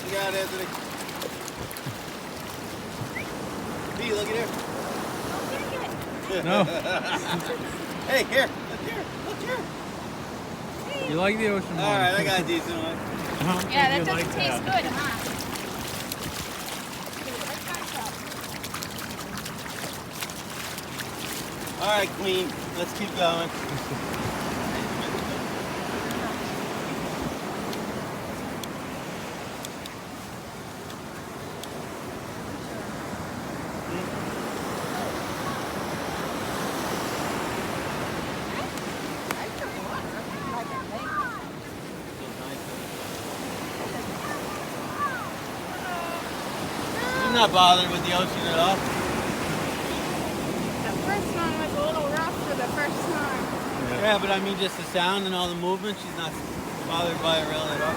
Look out, Anthony. Pete, look at here. No. Hey, here. Look here. Look here. You like the ocean more. Alright, I got a decent one. Yeah, that doesn't taste good, huh? Alright, Queen. Let's keep going. I'm not bothered with the ocean at all. The first one was a little rough for the first time. Yeah, but I mean just the sound and all the movement, she's not bothered by it really at all.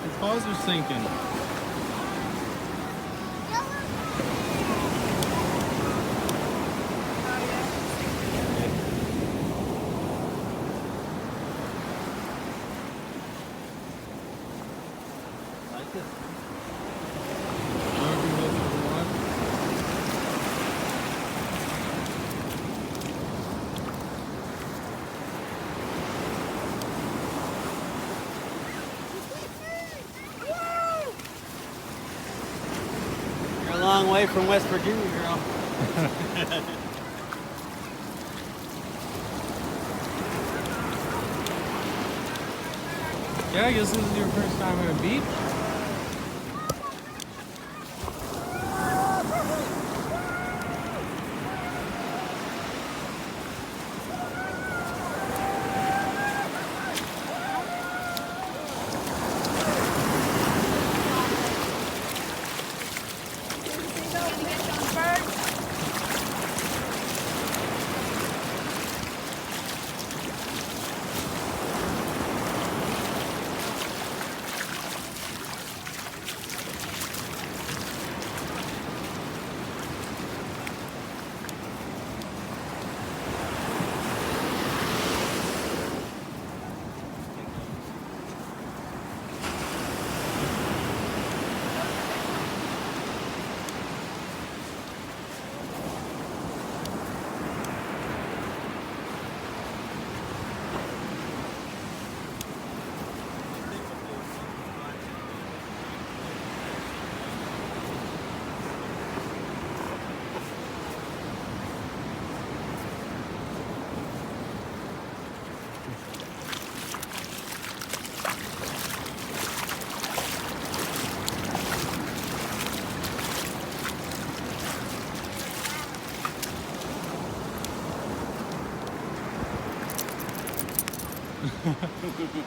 His paws are sinking. Like this. You're a long way from West Virginia, girl. Yeah, I guess this is your first time at a beach.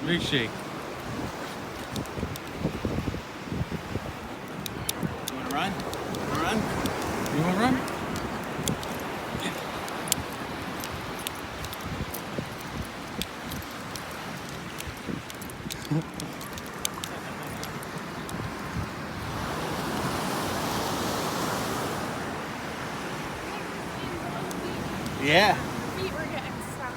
Big shake. You wanna run? Wanna run? You want to run? Yeah. Feet were getting stuck.